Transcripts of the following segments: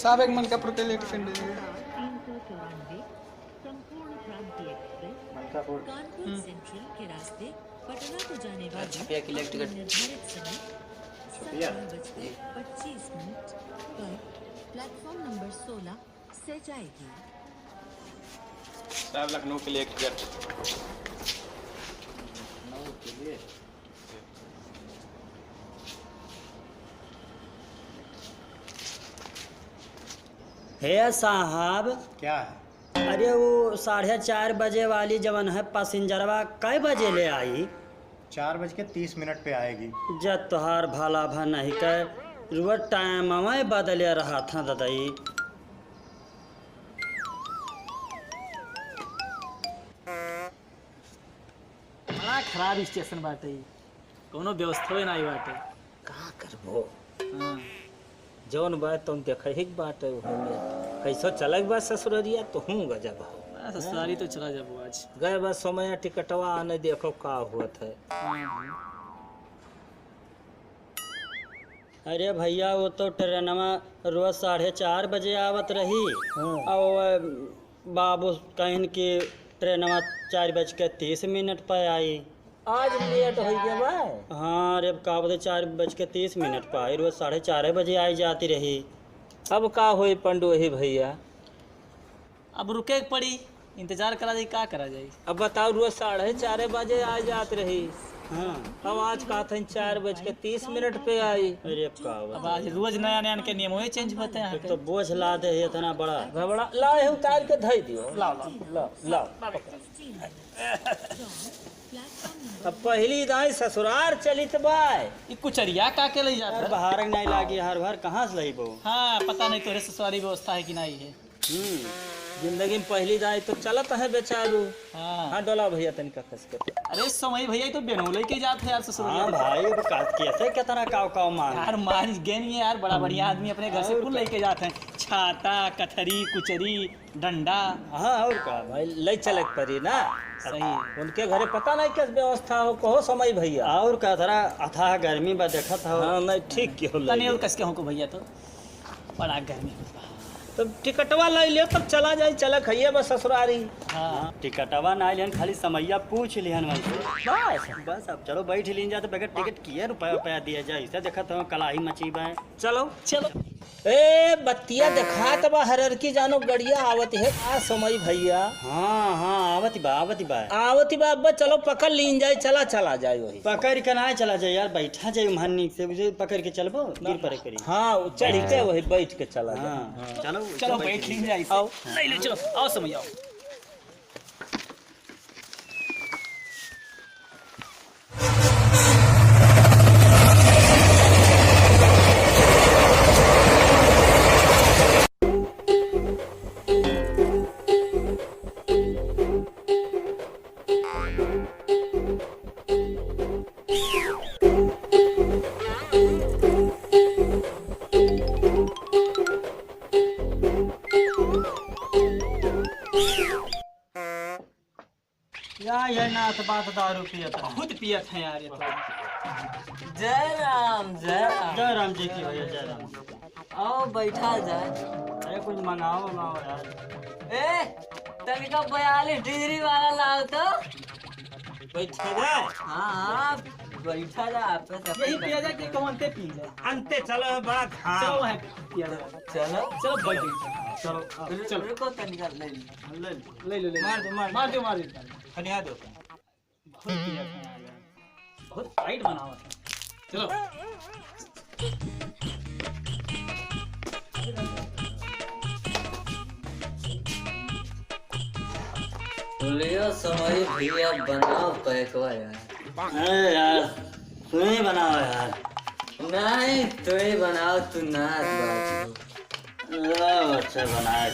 साहब एक मन का प्रोटेल एक फिंड संपूर्ण क्रांति एक्सप्रेस कानपुर सेंट्रल के रास्ते पटना को जाने वाली छपिया की इलेक्ट्रिक निर्धारित समय 7:25 पर प्लेटफॉर्म नंबर 16 से जाएगी। साहब लखनऊ के लिए एक टिकट। लखनऊ के लिए हे साहब, क्या है? अरे वो 4:30 बजे वाली जवन है पैसेंजरवा कै बजे ले आई? 4:30 पे आएगी। जब तोहार भाला भा नहीं कर रोज टाइम मैं बदले रहा था दादाई। बड़ा खराब स्टेशन बाटे, कोनो व्यवस्था नहीं बाटे। का करबो? हाँ। जौन बात तुम देखे ही बात है कैसो चलक बा ससुररिया तो हूँ गजब ससुराली तो चला जाबो आज। गए बस समय टिकटवा आने देखो का हुआ है। अरे भैया वो तो ट्रेनमा रोज 4:30 बजे आवत रही और बाबू कहन कि ट्रेनमा 4:30 पर आई। आज लेट हो गया भाई। हाँ अरे का बोले 4:30 पर आई, रोज 4:30 बजे आई जाती रही। अब का हुई पंडो ही भैया? अब रुके पड़ी, इंतजार करा जाए, का करा जाए। अब बताओ रोज 4:30 बजे आ जात रही। हाँ अब आज का था 4:30 पे आई। अरे का अब आज रोज नया नया के नियम चेंज होते हैं। तो बोझ ला दे इतना बड़ा घबरा ला है उतार के धई दियो। लाओ लाओ लाओ। अब पहली दाई ससुराल चलित बाय। ये कुचरिया का के ले जाता यार है? बाहर नहीं लागी, हर भर कहाँ से लही बो। हाँ पता नहीं तोरे ससुराली व्यवस्था है कि नहीं है। जिंदगी में पहली दाई तो चलत है बेचारू। हाँ हाँ डोला भैया तनिका खस के। अरे समय भैया तो बेनौले के जाते हैं यार ससुराली। हाँ भाई अब कैसे कितना काव काव मांग। यार मान गए नहीं है यार, बड़ा बढ़िया आदमी अपने घर से कुल लेके जाते हैं। छाता, कथरी, कुचरी, डंडा। हाँ और का भाई ले चलक पड़ी ना। सही है। उनके घरे पता नहीं किस व्यवस्था हो, कहो समय भैया। और का थरा अथाह गर्मी बा देखत हो। हाँ नहीं ठीक क्यों तनी और ले कस के हो को भैया तो बड़ा गर्मी होता है। तब टिकटवा ले लियो तब चला जाए। चलक है बस ससुरारी। हाँ टिकटवा ना लिहन, खाली समैया पूछ लिहन वहीं से। बस बस अब चलो बैठ लीन जा तो बगैर टिकट किए रुपया दिया जाए। इसे देखत हो कलाही मची बा। चलो। चलो। ए बत्तिया दिखात बा हरर की जानो गड़िया आवत है। आ समय भैया हाँ हाँ आवती बा आवती बा। अब चलो पकड़ लीन जाए, चला चला जाए वही। पकड़ के ना चला जाए यार, बैठा जाए महनी से उसे पकड़ के चलबो गिर पड़े करी। हाँ चढ़ के वही बैठ के चला जाए। हाँ चलो चलो बैठ लीन जाए। आओ ले लो, चलो आओ समय आओ। यार ये नाथ बात दारू पियत है। बहुत पियत है यार ये तो। जय राम जय राम। जय राम जी की भैया जय राम। आओ बैठा जाए। अरे कुछ मंगाओ यार। ए तनिका 42 डिग्री वाला लाओ तो। बैठा जाए। हाँ बैठा जा। आप यही पिया जाए कि कौनते पी जाए। अंते चलो बड़ा चलो वहाँ पिया जाए। चलो चलो बैठ जाइए। चलो चलो रुको तनिका ले ली। ले लो ले मार दो मार दो। खनिया दो। बहुत पियत है यार, बहुत टाइट बना हुआ है। चलो लियो समय भैया बनाओ पैकवा यार। अरे यार तू ही बनाओ यार। नहीं तू ही बनाओ, तू नाच बात। अच्छा बनाए।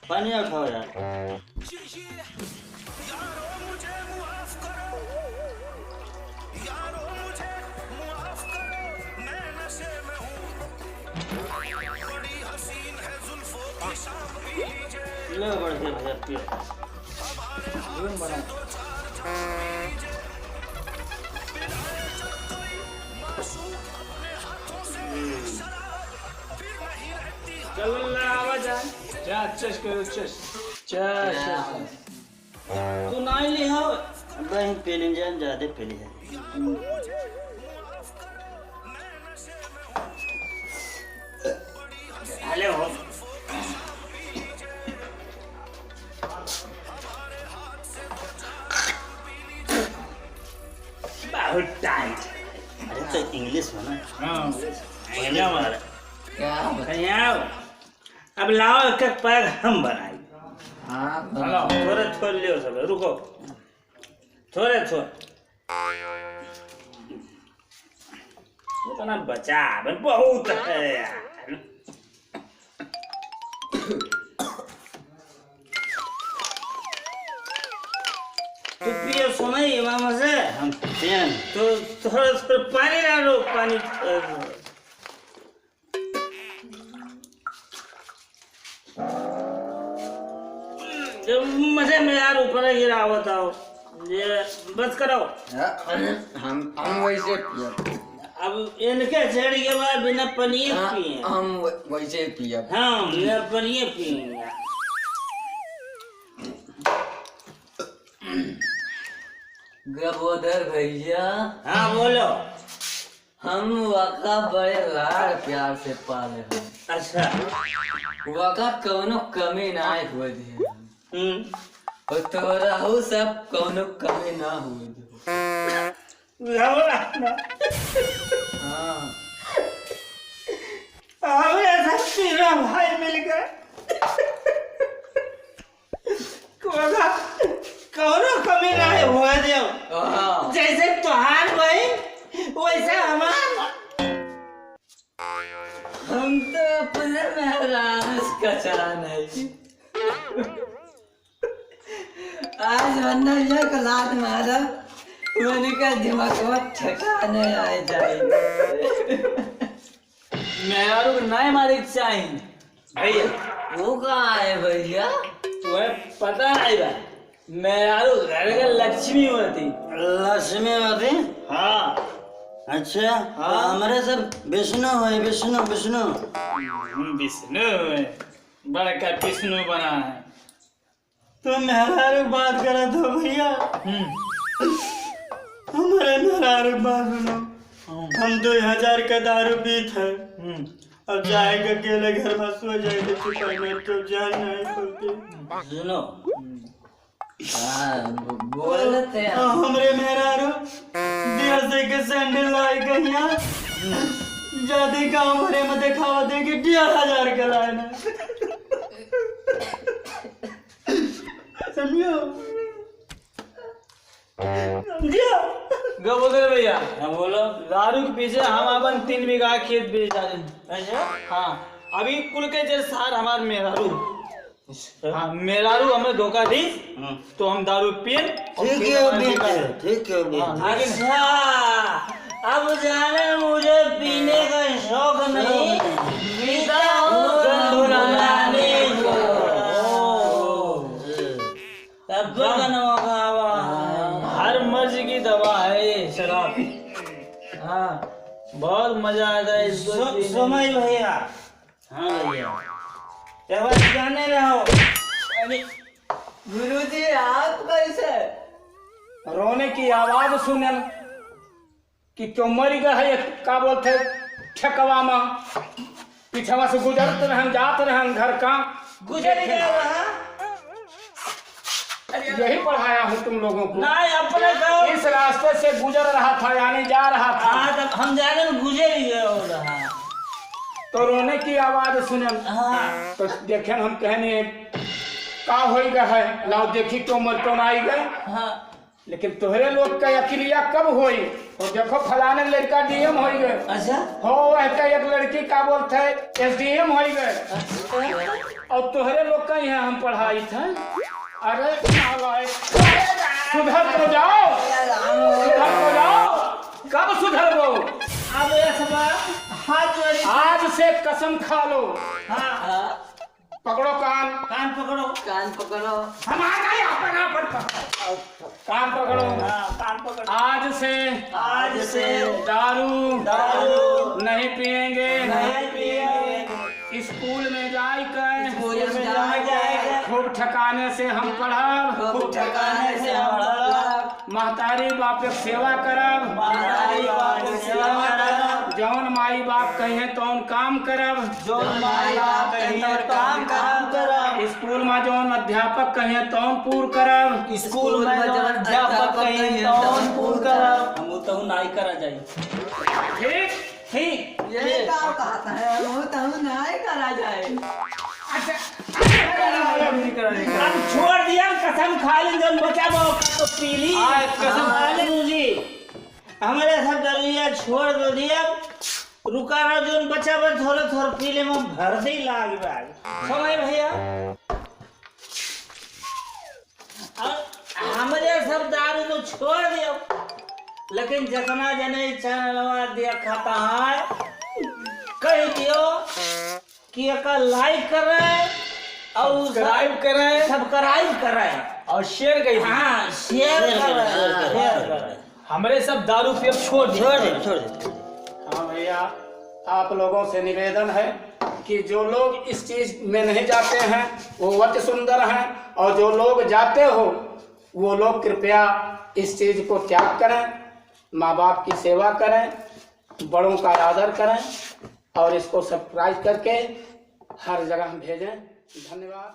पानी उठाओ यार। लो बढ़ भैया पियो। रूम बनाओ। चलो ना आवाज आ जा चश करो चश चश तू ना ही लिहा बहन पी लें जान ज्यादा पी लें हेलो बहुत टाइट अरे तो इंग्लिश में ना हाँ इंग्लिश में क्या कहीं अब लाओ एक एक पैक हम बनाई हाँ हेलो थोड़े थोड़े लियो सब रुको थोड़े थोड़े इतना बचा बन बहुत है यार तू पियो सुना ही मामा से हम पिए तो थोड़ा थोड़ा पानी ना लो पानी जब मजे में यार ऊपर गिरा बताओ ये बस करो हम वैसे पिए अब इनके छेड़ के बाद बिना पनीर पिए हम वैसे पिए हाँ बिना पनीर पिएंगे गबोदर भैया हाँ बोलो हम वाका बड़े लाड़ प्यार से पाले हैं अच्छा वाका कौनो कमी ना हुए थे और तोरा हो सब कौनो कमी ना हुए थे हाँ हमें सब तीनों भाई मिलकर कौनो कमी ना हुआ दे हाँ जैसे तुहार भाई वैसे हमारा हम तो अपने मेहरान का चला नहीं आज वरना ये कलाद मारा मैंने का दिमाग में ठिकाने आए जाए मेहरारू को नए मालिक चाहिए भैया वो कहाँ है भैया तुम्हें पता नहीं बा मेहरारू घर का लक्ष्मी होती लक्ष्मी होती हाँ अच्छा हाँ हमारे सब विष्णु है विष्णु विष्णु विष्णु है बड़का विष्णु बना है तो मेहरारू बात करा तो भैया हमारे मेहरारू बात सुनो हम 2000 का दारू पीत है अब जाएगा अकेले घर में सो जाएगा चुपचाप तो जान नहीं पड़ती सुनो हाँ बोलते हैं हमरे मेहरारू दिया के सैंडल लाए कहिया ज्यादा गाँव भरे में दिखावा दे कि 1500 का लाए ना समझो गबोदर भैया हाँ बोलो दारू के पीछे हम अपन 3 बीघा खेत बेच डाले अच्छा हाँ अभी कुल के जैसे सार हमारे मेहरारू हाँ मेहरारू हमें धोखा दी तो हम दारू पिए ठीक है बेटे ठीक है बेटे अच्छा अब जाने मुझे पीने का शौक नहीं पीता हूँ गुनगुनाने को तब तो बनवागा हर मर्ज की दवा है ये शराब हाँ बहुत मजा आता है इसको पीने में। समझ भैया हाँ भैया ये बात जाने रहो गुरुजी आप कैसे रोने की आवाज सुने कि क्यों मर गया है का बोलते ठकवा में पीछवा से गुजरते रहे जाते रहे घर का गुजर गया वहाँ यही पढ़ाया हूँ तुम लोगों को नहीं अपने गाँव इस रास्ते से गुजर रहा था यानी जा रहा था हाँ तब हम जाने में गुजर ही गए हो रहा तो रोने की आवाज सुने हाँ तो देखे हम कहने का हो गया है लाओ देखी तो मर तो आई गए हाँ लेकिन तोहरे लोग का अखिलिया कब होई और देखो फलाने लड़का डीएम हो गए अच्छा हो वह एक लड़की का बोलते है एसडीएम हो गए और तोहरे लोग का यहाँ हम पढ़ाई थे अरे नालायक सुधर तो जाओ सुधर तो जाओ कब सुधर वो अब ऐसा हाथ जोड़ी आज से कसम खा लो हाँ पकड़ो कान। कान पकड़ो। कान पकड़ो। हम आ गए अपन कान पकड़ो। कान पकड़ो। आज से दारू नहीं पिएंगे। स्कूल में जाकर खूब ठकाने से हम पढ़ब। महतारी बाप के सेवा करब। जौन माई बाप कहे तौन काम करब। स्कूल में जौन अध्यापक कहे तौन पूर करब। हम तो नाई करा जाई। ठीक। ये काम कहता है वो तो नहीं करा जाए। अब छोड़ दिया कसम खा ली जब बचा तो पीली कसम खा ली जी हमारे सब डरिया छोड़ दो दिया रुका रहा जो बचा थोड़े थोड़े पीले में भर दे लाग समझ भैया। हमारे सब दारू तो छोड़ दिया लेकिन जितना जने चैनलवा दिया खाता है कह दियो कि एक लाइक करे और सब्सक्राइब करे और शेयर करिए। हाँ शेयर करे। हमारे सब दारू पिए छोड़ दे। हाँ भैया आप लोगों से निवेदन है कि जो लोग इस चीज में नहीं जाते हैं वो अति सुंदर हैं और जो लोग जाते हो वो लोग कृपया इस चीज को त्याग करें। माँ बाप की सेवा करें, बड़ों का आदर करें और इसको सब्सक्राइब करके हर जगह भेजें। धन्यवाद।